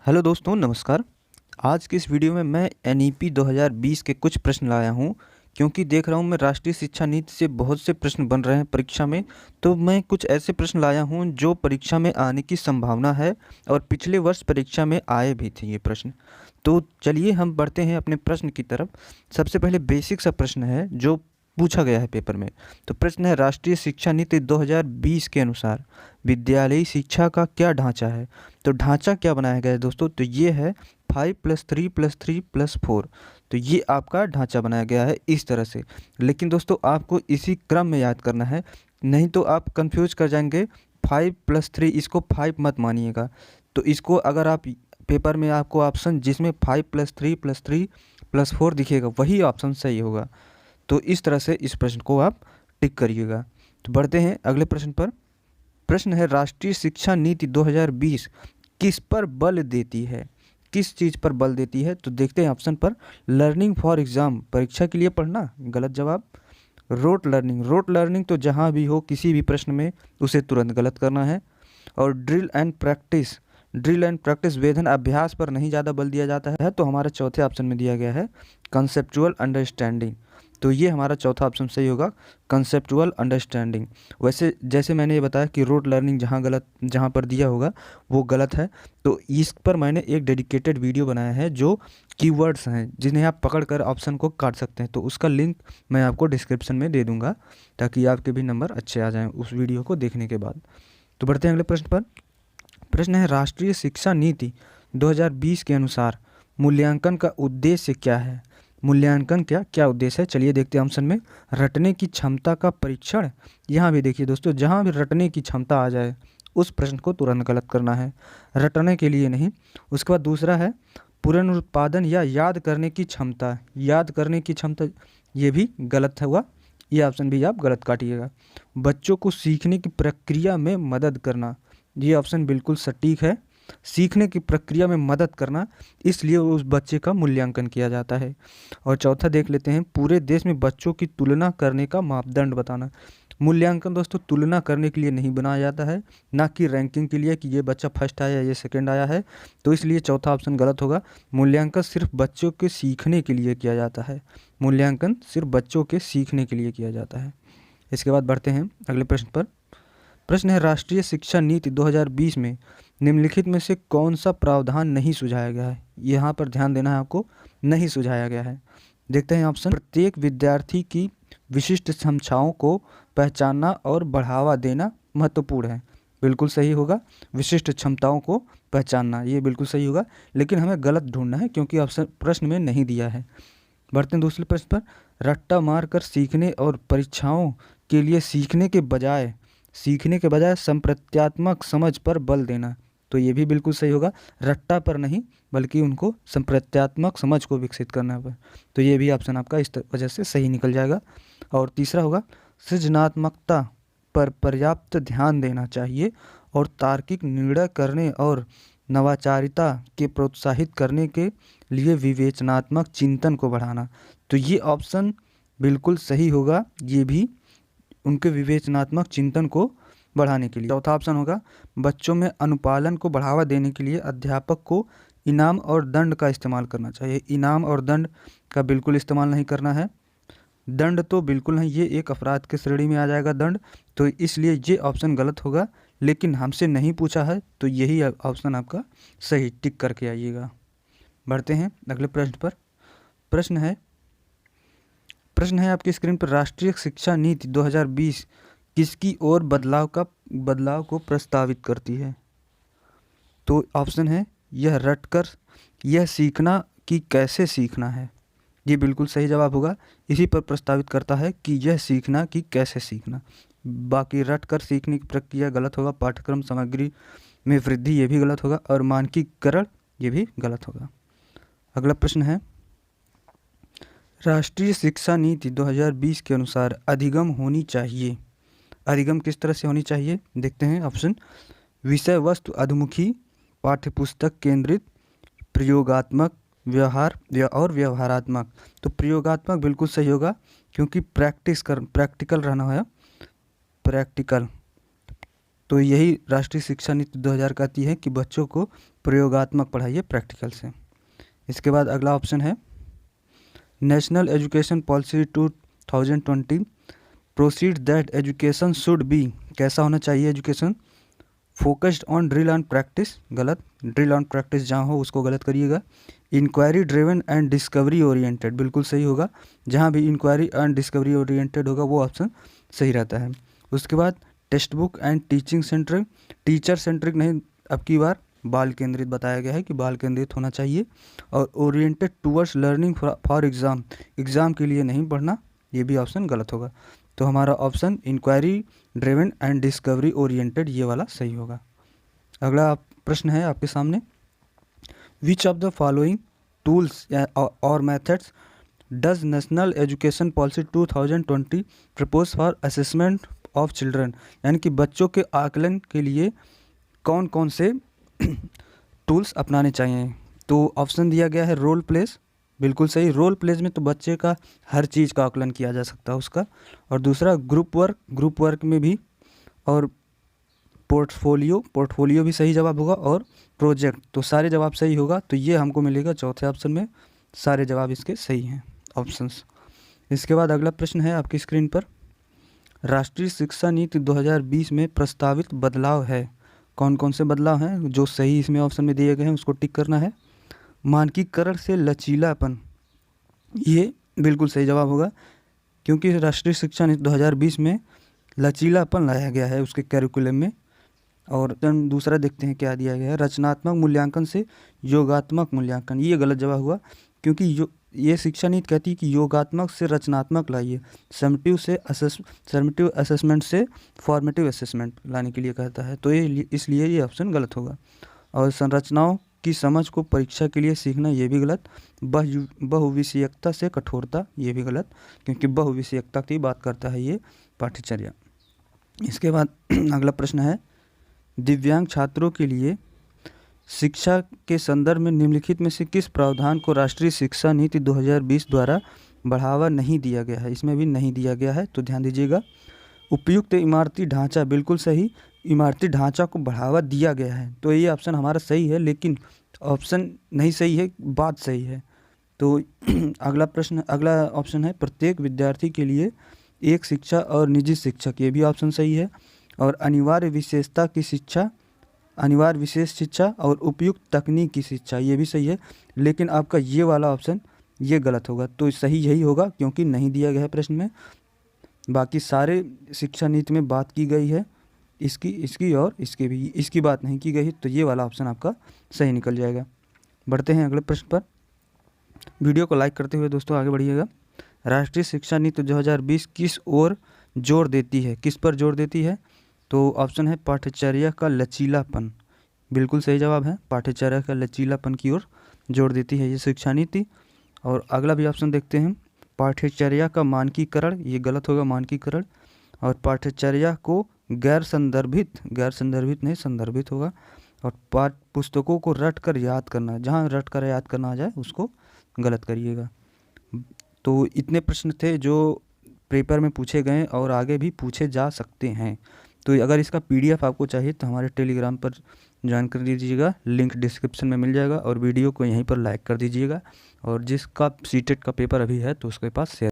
Hello दोस्तों, नमस्कार। आज की इस वीडियो में मैं एनईपी 2020 के कुछ प्रश्न लाया हूं, क्योंकि देख रहा हूं मैं राष्ट्रीय शिक्षा नीति से बहुत से प्रश्न बन रहे हैं परीक्षा में। तो मैं कुछ ऐसे प्रश्न लाया हूं जो परीक्षा में आने की संभावना है और पिछले वर्ष परीक्षा में आए भी थे ये प्रश्न। तो चलिए हम बढ़ते हैं अपने प्रश्न की तरफ। सबसे पहले बेसिक सा प्रश्न है जो पूछा गया है पेपर में। तो प्रश्न है, राष्ट्रीय शिक्षा नीति 2020 के अनुसार विद्यालयी शिक्षा का क्या ढांचा है। तो ढांचा क्या बनाया गया है दोस्तों, तो ये है 5+3+3+4। तो ये आपका ढांचा बनाया गया है इस तरह से। लेकिन दोस्तों आपको इसी क्रम में याद करना है, नहीं तो आप कंफ्यूज कर जाएंगे। 5+3 इसको 5 मत मानिएगा। तो इसको अगर आप पेपर में आपको ऑप्शन जिसमें 5+3+3+4 दिखेगा वही ऑप्शन सही होगा। तो इस तरह से इस प्रश्न को आप टिक करिएगा। तो बढ़ते हैं अगले प्रश्न पर। प्रश्न है, राष्ट्रीय शिक्षा नीति 2020 किस पर बल देती है, किस चीज़ पर बल देती है। तो देखते हैं ऑप्शन पर। लर्निंग फॉर एग्जाम, परीक्षा के लिए पढ़ना, गलत जवाब। रोट लर्निंग, रोट लर्निंग तो जहाँ भी हो किसी भी प्रश्न में उसे तुरंत गलत करना है। और drill and practice, drill and practice वेधन अभ्यास पर नहीं ज़्यादा बल दिया जाता है। तो हमारा चौथे ऑप्शन में दिया गया है कंसेप्चुअल अंडरस्टैंडिंग। तो ये हमारा चौथा ऑप्शन सही होगा, कंसेप्चुअल अंडरस्टैंडिंग। वैसे जैसे मैंने ये बताया कि रोट लर्निंग जहाँ पर दिया होगा वो गलत है। तो इस पर मैंने एक डेडिकेटेड वीडियो बनाया है जो कीवर्ड्स हैं जिन्हें आप पकड़कर ऑप्शन को काट सकते हैं। तो उसका लिंक मैं आपको डिस्क्रिप्शन में दे दूंगा ताकि आपके भी नंबर अच्छे आ जाएं उस वीडियो को देखने के बाद। तो बढ़ते हैं अगले प्रश्न पर। प्रश्न है, राष्ट्रीय शिक्षा नीति 2020 के अनुसार मूल्यांकन का उद्देश्य क्या है। मूल्यांकन क्या क्या उद्देश्य है, चलिए देखते हैं ऑप्शन में। रटने की क्षमता का परीक्षण। यहाँ भी देखिए दोस्तों, जहाँ भी रटने की क्षमता आ जाए उस प्रश्न को तुरंत गलत करना है, रटने के लिए नहीं। उसके बाद दूसरा है पुनरुत्पादन या याद करने की क्षमता, याद करने की क्षमता, ये भी गलत हुआ, ये ऑप्शन भी आप गलत काटिएगा। बच्चों को सीखने की प्रक्रिया में मदद करना, ये ऑप्शन बिल्कुल सटीक है। सीखने की प्रक्रिया में मदद करना, इसलिए उस बच्चे का मूल्यांकन किया जाता है। और चौथा देख लेते हैं, पूरे देश में बच्चों की तुलना करने का मापदंड बताना। मूल्यांकन दोस्तों तुलना करने के लिए नहीं बनाया जाता है, ना कि रैंकिंग के लिए कि ये बच्चा फर्स्ट आया ये सेकंड आया है। तो इसलिए चौथा ऑप्शन गलत होगा। मूल्यांकन सिर्फ बच्चों के सीखने के लिए किया जाता है, मूल्यांकन सिर्फ बच्चों के सीखने के लिए किया जाता है। इसके बाद बढ़ते हैं अगले प्रश्न पर। प्रश्न है, राष्ट्रीय शिक्षा नीति 2020 में निम्नलिखित में से कौन सा प्रावधान नहीं सुझाया गया है। यहाँ पर ध्यान देना है आपको, नहीं सुझाया गया है। देखते हैं ऑप्शन। प्रत्येक विद्यार्थी की विशिष्ट क्षमताओं को पहचानना और बढ़ावा देना महत्वपूर्ण है, बिल्कुल सही होगा। विशिष्ट क्षमताओं को पहचानना ये बिल्कुल सही होगा, लेकिन हमें गलत ढूंढना है क्योंकि ऑप्शन प्रश्न में नहीं दिया है। बढ़ते हैं दूसरे प्रश्न पर। रट्टा मार कर सीखने और परीक्षाओं के लिए सीखने के बजाय संप्रत्यात्मक समझ पर बल देना, तो ये भी बिल्कुल सही होगा। रट्टा पर नहीं बल्कि उनको संप्रत्यात्मक समझ को विकसित करना पर। तो ये भी ऑप्शन आपका इस वजह से सही निकल जाएगा। और तीसरा होगा, सृजनात्मकता पर पर्याप्त ध्यान देना चाहिए और तार्किक निर्णय करने और नवाचारिता के प्रोत्साहित करने के लिए विवेचनात्मक चिंतन को बढ़ाना। तो ये ऑप्शन बिल्कुल सही होगा, ये भी उनके विवेचनात्मक चिंतन को बढ़ाने के लिए। चौथा ऑप्शन होगा, बच्चों में अनुपालन को बढ़ावा देने के लिए अध्यापक को इनाम और दंड का इस्तेमाल करना चाहिए। इनाम और दंड का बिल्कुल इस्तेमाल नहीं करना है, दंड तो बिल्कुल नहीं, ये एक अपराध की श्रेणी में आ जाएगा दंड। तो इसलिए ये ऑप्शन गलत होगा, लेकिन हमसे नहीं पूछा है तो यही ऑप्शन आपका सही, टिक करके आइएगा। बढ़ते हैं अगले प्रश्न पर। प्रश्न है आपकी स्क्रीन पर, राष्ट्रीय शिक्षा नीति 2020 किसकी ओर बदलाव को प्रस्तावित करती है। तो ऑप्शन है, यह रटकर यह सीखना कि कैसे सीखना है, ये बिल्कुल सही जवाब होगा। इसी पर प्रस्तावित करता है कि यह सीखना कि कैसे सीखना। बाकी रटकर सीखने की प्रक्रिया गलत होगा। पाठ्यक्रम सामग्री में वृद्धि ये भी गलत होगा, और मानकीकरण ये भी गलत होगा। अगला प्रश्न है, राष्ट्रीय शिक्षा नीति 2020 के अनुसार अधिगम होनी चाहिए। अधिगम किस तरह से होनी चाहिए, देखते हैं ऑप्शन। विषय वस्तु अधोमुखी, पाठ्यपुस्तक केंद्रित, प्रयोगात्मक, और व्यवहारात्मक। तो प्रयोगात्मक बिल्कुल सही होगा क्योंकि प्रैक्टिकल रहना है, प्रैक्टिकल। तो यही राष्ट्रीय शिक्षा नीति 2000 कहती है कि बच्चों को प्रयोगात्मक पढ़ाइए, प्रैक्टिकल से। इसके बाद अगला ऑप्शन है National education policy 2020 proceed that education should be, कैसा होना चाहिए education, focused on drill and practice, गलत, ड्रिल एंड प्रैक्टिस जहाँ हो उसको गलत करिएगा। Inquiry driven and discovery oriented, बिल्कुल सही होगा, जहाँ भी इंक्वायरी एंड डिस्कवरी ओरिएंटेड होगा वो ऑप्शन सही रहता है। उसके बाद text book and teaching centric, teacher centric नहीं, अब की बार बाल केंद्रित बताया गया है कि बाल केंद्रित होना चाहिए। और oriented towards learning for exam, exam के लिए नहीं पढ़ना, ये भी ऑप्शन गलत होगा। तो हमारा option inquiry driven and discovery oriented ये वाला सही होगा। अगला प्रश्न है आपके सामने, which of the following tools और methods does national education policy 2020 propose for assessment of children, यानी कि बच्चों के आकलन के लिए कौन कौन से टूल्स अपनाने चाहिए। तो ऑप्शन दिया गया है रोल प्लेस, बिल्कुल सही, रोल प्लेस में तो बच्चे का हर चीज़ का आकलन किया जा सकता है उसका। और दूसरा ग्रुप वर्क, ग्रुप वर्क में भी, और पोर्टफोलियो, पोर्टफोलियो भी सही जवाब होगा, और प्रोजेक्ट, तो सारे जवाब सही होगा। तो ये हमको मिलेगा चौथे ऑप्शन में, सारे जवाब इसके सही हैं ऑप्शंस। इसके बाद अगला प्रश्न है आपकी स्क्रीन पर, राष्ट्रीय शिक्षा नीति 2020 में प्रस्तावित बदलाव है, कौन कौन से बदलाव हैं जो सही इसमें ऑप्शन में दिए गए हैं उसको टिक करना है। मानकीकरण से लचीलापन, ये बिल्कुल सही जवाब होगा, क्योंकि राष्ट्रीय शिक्षा नीति 2020 में लचीलापन लाया गया है उसके कैरिकुलम में। और दूसरा देखते हैं क्या दिया गया है, रचनात्मक मूल्यांकन से योगात्मक मूल्यांकन, ये गलत जवाब हुआ, क्योंकि ये शिक्षा नीति कहती है कि योगात्मक से रचनात्मक लाइए, समेटिव असेसमेंट से फॉर्मेटिव असेसमेंट लाने के लिए कहता है, तो ये इसलिए ये ऑप्शन गलत होगा। और संरचनाओं की समझ को परीक्षा के लिए सीखना, ये भी गलत। बहुविषयकता से कठोरता, ये भी गलत, क्योंकि बहुविषयकता की बात करता है ये पाठ्यचर्या। इसके बाद अगला प्रश्न है, दिव्यांग छात्रों के लिए शिक्षा के संदर्भ में निम्नलिखित में से किस प्रावधान को राष्ट्रीय शिक्षा नीति 2020 द्वारा बढ़ावा नहीं दिया गया है, इसमें भी नहीं दिया गया है, तो ध्यान दीजिएगा। उपयुक्त इमारती ढांचा, बिल्कुल सही, इमारती ढांचा को बढ़ावा दिया गया है, तो ये ऑप्शन हमारा सही है, लेकिन ऑप्शन नहीं सही है, बात सही है। तो अगला ऑप्शन है, प्रत्येक विद्यार्थी के लिए एक शिक्षा और निजी शिक्षक, ये भी ऑप्शन सही है। और अनिवार्य विशेषता की शिक्षा, अनिवार्य विशेष शिक्षा और उपयुक्त तकनीक की शिक्षा, ये भी सही है, लेकिन आपका ये वाला ऑप्शन ये गलत होगा। तो सही यही होगा, क्योंकि नहीं दिया गया है प्रश्न में, बाकी सारे शिक्षा नीति में बात की गई है, इसकी और इसकी भी, इसकी बात नहीं की गई, तो ये वाला ऑप्शन आपका सही निकल जाएगा। बढ़ते हैं अगले प्रश्न पर, वीडियो को लाइक करते हुए दोस्तों आगे बढ़िएगा। राष्ट्रीय शिक्षा नीति 2020 किस ओर जोर देती है, किस पर जोर देती है, तो ऑप्शन है पाठ्यचर्या का लचीलापन, बिल्कुल सही जवाब है, पाठ्यचर्या का लचीलापन की ओर जोर देती है ये शिक्षा नीति। और अगला भी ऑप्शन देखते हैं, पाठ्यचर्या का मानकीकरण, ये गलत होगा, मानकीकरण। और पाठ्यचर्या को गैर संदर्भित नहीं संदर्भित होगा। और पाठ्य पुस्तकों को रट कर याद करना, जहाँ रट कर याद करना आ जाए उसको गलत करिएगा। तो इतने प्रश्न थे जो पेपर में पूछे गए और आगे भी पूछे जा सकते हैं। तो अगर इसका PDF आपको चाहिए तो हमारे टेलीग्राम पर ज्वाइन कर दीजिएगा, लिंक डिस्क्रिप्शन में मिल जाएगा, और वीडियो को यहीं पर लाइक कर दीजिएगा। और जिसका सीटेट का पेपर अभी है तो उसके पास शेयर